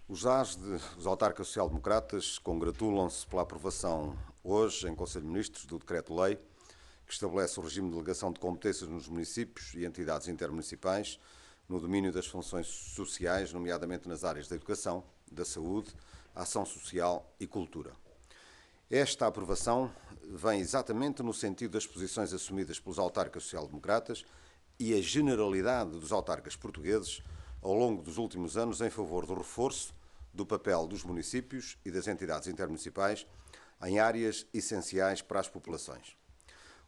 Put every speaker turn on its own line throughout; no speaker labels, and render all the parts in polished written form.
Os autarcas social-democratas congratulam-se pela aprovação hoje, em Conselho de Ministros, do Decreto-Lei que estabelece o regime de delegação de competências nos municípios e entidades intermunicipais no domínio das funções sociais, nomeadamente nas áreas da educação, da saúde, ação social e cultura. Esta aprovação vem exatamente no sentido das posições assumidas pelos autarcas social-democratas e a generalidade dos autarcas portugueses ao longo dos últimos anos em favor do reforço do papel dos municípios e das entidades intermunicipais em áreas essenciais para as populações.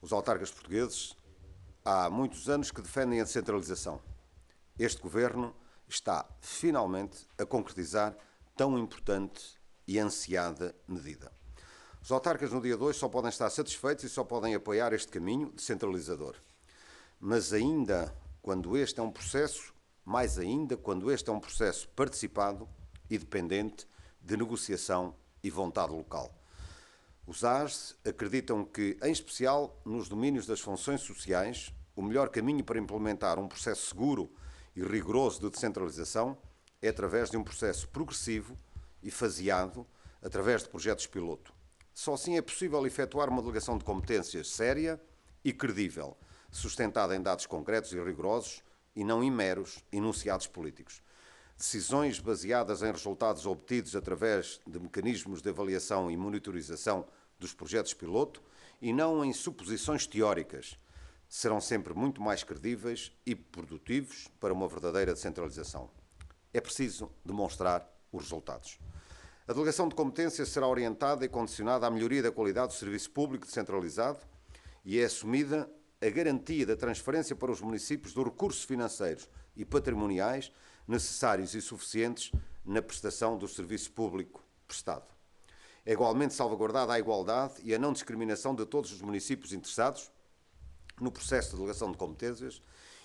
Os autarcas portugueses há muitos anos que defendem a descentralização. Este governo está finalmente a concretizar tão importante e ansiada medida. Os autarcas no dia de hoje só podem estar satisfeitos e só podem apoiar este caminho descentralizador. Mas ainda quando este é um processo, mais ainda quando este é um processo participado e dependente de negociação e vontade local. Os AS acreditam que, em especial nos domínios das funções sociais, o melhor caminho para implementar um processo seguro e rigoroso de descentralização é através de um processo progressivo e faseado, através de projetos piloto. Só assim é possível efetuar uma delegação de competências séria e credível, sustentada em dados concretos e rigorosos e não em meros enunciados políticos. Decisões baseadas em resultados obtidos através de mecanismos de avaliação e monitorização dos projetos piloto e não em suposições teóricas, serão sempre muito mais credíveis e produtivos para uma verdadeira descentralização. É preciso demonstrar os resultados. A delegação de competências será orientada e condicionada à melhoria da qualidade do serviço público descentralizado e é assumida a garantia da transferência para os municípios dos recursos financeiros e patrimoniais necessários e suficientes na prestação do serviço público prestado. É igualmente salvaguardada a igualdade e a não discriminação de todos os municípios interessados no processo de delegação de competências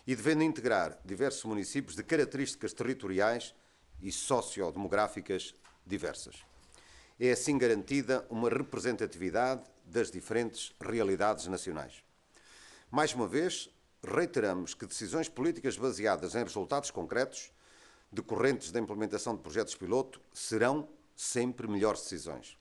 e devendo integrar diversos municípios de características territoriais e sociodemográficas diversas. É assim garantida uma representatividade das diferentes realidades nacionais. Mais uma vez, reiteramos que decisões políticas baseadas em resultados concretos, decorrentes da implementação de projetos piloto, serão sempre melhores decisões.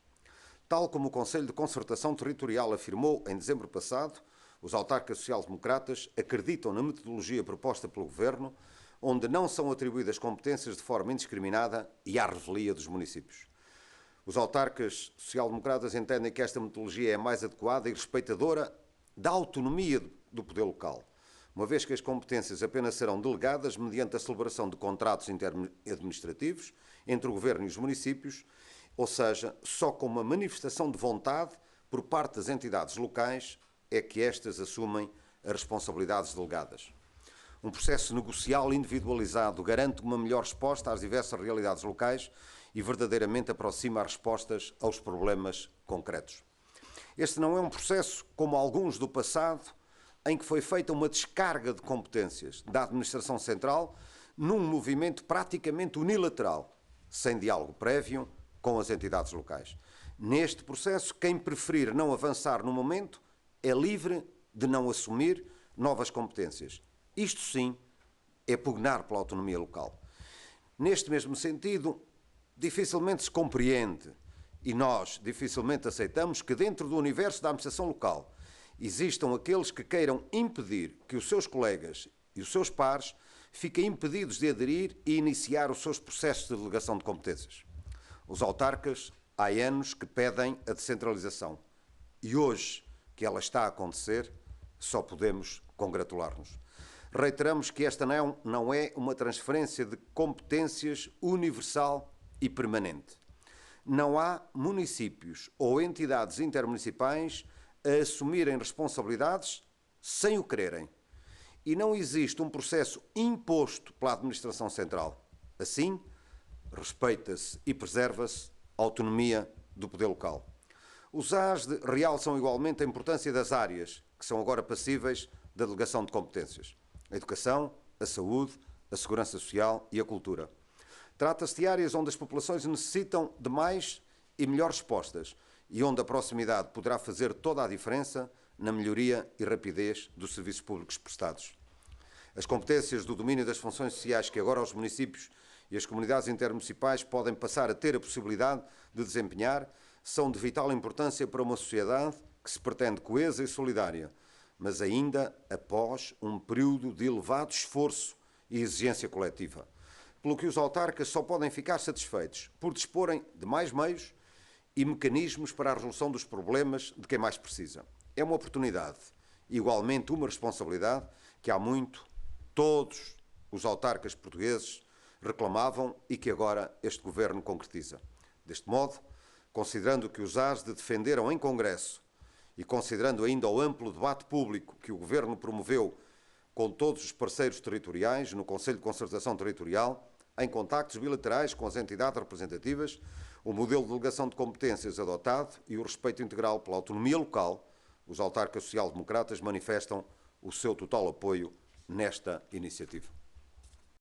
Tal como o Conselho de Concertação Territorial afirmou em dezembro passado, os autarcas social-democratas acreditam na metodologia proposta pelo Governo, onde não são atribuídas competências de forma indiscriminada e à revelia dos municípios. Os autarcas social-democratas entendem que esta metodologia é mais adequada e respeitadora da autonomia do poder local, uma vez que as competências apenas serão delegadas mediante a celebração de contratos interadministrativos entre o Governo e os municípios, ou seja, só com uma manifestação de vontade por parte das entidades locais é que estas assumem as responsabilidades delegadas. Um processo negocial individualizado garante uma melhor resposta às diversas realidades locais e verdadeiramente aproxima as respostas aos problemas concretos. Este não é um processo como alguns do passado, em que foi feita uma descarga de competências da Administração Central num movimento praticamente unilateral, sem diálogo prévio com as entidades locais. Neste processo, quem preferir não avançar no momento é livre de não assumir novas competências. Isto sim é pugnar pela autonomia local. Neste mesmo sentido, dificilmente se compreende e nós dificilmente aceitamos que dentro do universo da administração local existam aqueles que queiram impedir que os seus colegas e os seus pares fiquem impedidos de aderir e iniciar os seus processos de delegação de competências. Os autarcas há anos que pedem a descentralização e hoje que ela está a acontecer só podemos congratular-nos. Reiteramos que esta não é uma transferência de competências universal e permanente. Não há municípios ou entidades intermunicipais a assumirem responsabilidades sem o quererem. E não existe um processo imposto pela Administração Central. Assim, respeita-se e preserva-se a autonomia do poder local. Os ASD realçam igualmente a importância das áreas que são agora passíveis da delegação de competências: a educação, a saúde, a segurança social e a cultura. Trata-se de áreas onde as populações necessitam de mais e melhores respostas e onde a proximidade poderá fazer toda a diferença na melhoria e rapidez dos serviços públicos prestados. As competências do domínio das funções sociais que agora os municípios e as comunidades intermunicipais podem passar a ter a possibilidade de desempenhar são de vital importância para uma sociedade que se pretende coesa e solidária, mas ainda após um período de elevado esforço e exigência coletiva. Pelo que os autarcas só podem ficar satisfeitos por disporem de mais meios e mecanismos para a resolução dos problemas de quem mais precisa. É uma oportunidade, igualmente uma responsabilidade, que há muito todos os autarcas portugueses reclamavam e que agora este Governo concretiza. Deste modo, considerando que os ASDE defenderam em Congresso e considerando ainda o amplo debate público que o Governo promoveu com todos os parceiros territoriais no Conselho de Concertação Territorial, em contactos bilaterais com as entidades representativas, o modelo de delegação de competências adotado e o respeito integral pela autonomia local, os autarcas social-democratas manifestam o seu total apoio nesta iniciativa.